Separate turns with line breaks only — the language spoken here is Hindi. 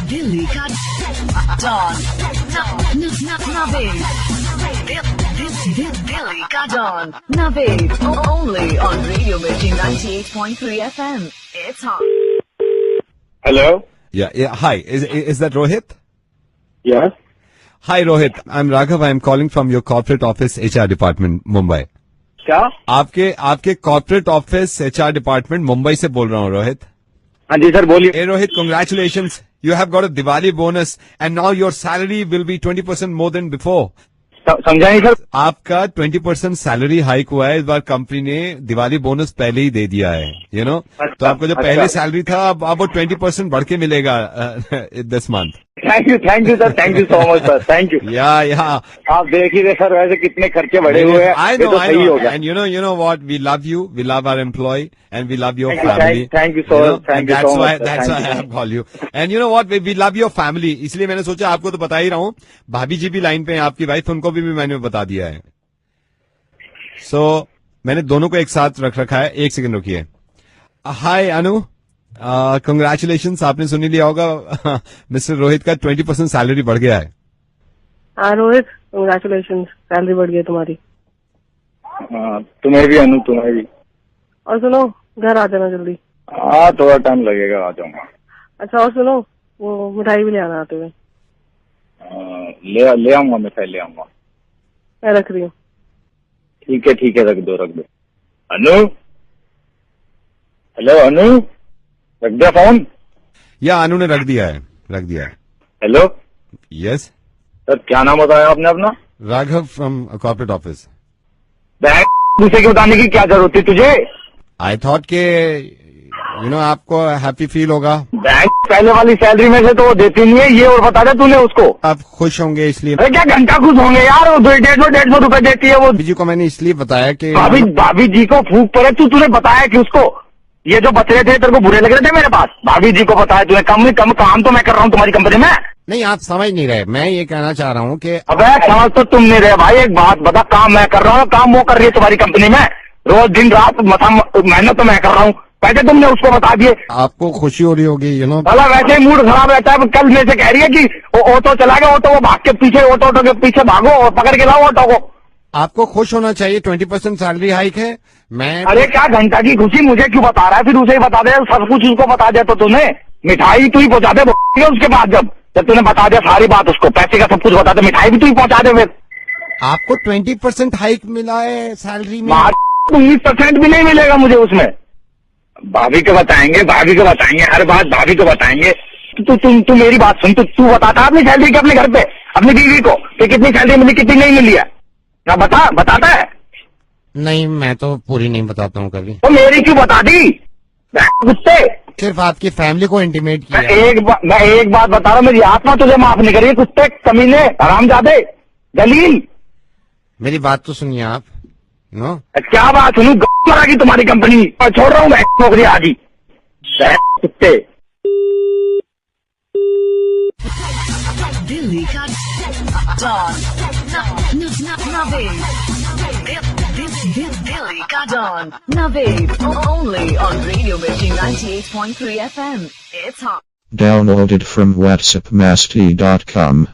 दिल्ली का डॉन नवेद दिल्ली का don Naved only on Radio Mirchi 98.3 FM. It's on.
Hello.
Yeah. Hi. Is that Rohit?
Yes.
Hi, Rohit. I'm Raghav. I'm calling from your corporate office, HR department, Mumbai.
क्या?
आपके corporate office HR department Mumbai से बोल रहा हूँ रोहित.
हाँ जी सर बोलिए.
Hey Rohit, congratulations. You have got a Diwali bonus and now your salary will be 20% more than before.
समझा नहीं सर.
आपका 20% सैलरी हाइक हुआ है. इस बार कंपनी ने दिवाली बोनस पहले ही दे दिया है. तो आपको जो पहले सैलरी था अब वो 20% बढ़ के मिलेगा this month.
Thank you sir. Thank you so much sir. Thank you.
या
आप देख ही रहे सर वैसे कितने खर्चे बढ़े हुए हैं.
I know. And you know what? We love you. We love our employee and we love your family.
Thank you so much. Thank you so much.
That's why I have called you. And you know what? We love your family. इसलिए मैंने सोचा आपको तो बता ही रहा हूँ. भाभी जी भी लाइन पे हैं, आपकी वाइफ, उनको भी मैंने बता दिया है. So मैंने दोनों को एक साथ रखा है. एक सेकंड रुकिए. हाय अनु. कंग्रेचुलेशंस. आपने सुन लिया होगा मिस्टर रोहित का 20% सैलरी बढ़ गया है.
हाँ रोहित, कंग्रेचुलेशंस. सैलरी बढ़ गई तुम्हारी.
तुम्हें भी अनु, तुम्हें भी.
और सुनो, घर आ जाना जल्दी.
हाँ थोड़ा टाइम लगेगा, आ जाऊंगा.
अच्छा और सुनो, वो मिठाई भी ले आना आते हुए.
ले आऊंगा मिठाई, ले आऊंगा.
मैं रख रही हूँ.
ठीक है रख दो. अनु. हेलो अनु, रख दिया फोन.
या अनु ने रख दिया है.
हेलो.
यस
सर, क्या नाम बताया आपने अपना?
Raghav from corporate office.
दूसरे के बताने की क्या जरूरत थी तुझे?
आई थॉट के आपको हैप्पी फील होगा.
बैंक पहले वाली सैलरी में से तो वो देती नहीं है, ये और बता दे तूने उसको.
आप खुश होंगे इसलिए.
अरे क्या घंटा खुश होंगे यार, वो 150 रुपए देती है वो.
भाभी जी को मैंने इसलिए बताया कि
भाभी जी को फूक पड़े. तूने बताया कि उसको ये जो बच रहे थे तेरे को बुरे लग रहे थे मेरे पास. भाभी जी को बताया तूने. कम काम तो मैं कर रहा हूँ तुम्हारी कंपनी में.
नहीं, आप समझ नहीं रहे. मैं ये कहना चाह रहा हूँ कि
अबे समझ तो तुम नहीं रहे भाई. एक बात बता, काम मैं कर रहा हूँ, काम वो कर रही है तुम्हारी कंपनी में. रोज दिन रात मेहनत तो मैं कर रहा हूँ. पैसे तुमने उसको बता दिए. आपको खुशी हो रही होगी भला. वैसे ही मूड खराब रहता है. कल मेरे से कह रही है कि ऑटो चला गया, ऑटो वो भाग के पीछे, ऑटो के पीछे भागो और पकड़ के लाओ ऑटो को.
आपको खुश होना चाहिए. 20% सैलरी हाइक है. मैं
अरे क्या घंटा की खुशी मुझे क्यों बता रहा है? फिर उसे ही बता दे. सब कुछ उसको बता दे. तो तूने मिठाई तू ही पहुंचा दे उसके बाद. जब तूने बता दिया सारी बात उसको, पैसे का सब कुछ बता दे, मिठाई भी तू ही पहुंचा दे. फिर
आपको 20% हाइक मिला है सैलरी में.
19% भी नहीं मिलेगा मुझे उसमें. भाभी को बताएंगे, हर बात भाभी को बताएंगे. तू मेरी बात सुन. तू बताता अपनी सैलरी के अपने घर पे अपनी बीवी को कि कितनी सैलरी मिली, कितनी नहीं मिली है. क्या बताता है?
नहीं, मैं तो पूरी नहीं बताता हूँ कभी.
तो मेरी क्यों बता दी कुत्ते?
सिर्फ आपकी फैमिली को इंटीमेट किया.
मैं एक बात बता रहा हूँ, मेरी आत्मा तुझे माफ नहीं करिए. कुत्ते, कमीने, हरामजादे, दलील. मेरी बात तो सुनिए आप. क्या बात सुनू? मरा की तुम्हारी कंपनी. छोड़ रहा हूँ मैं नौकरी आज ही. कुत्ते.
दिल्ली का don Naved. Dilli ka Don Naved only on Radio Mirchi 98.3 FM. It's hot.
Downloaded from WhatsAppmasti.com.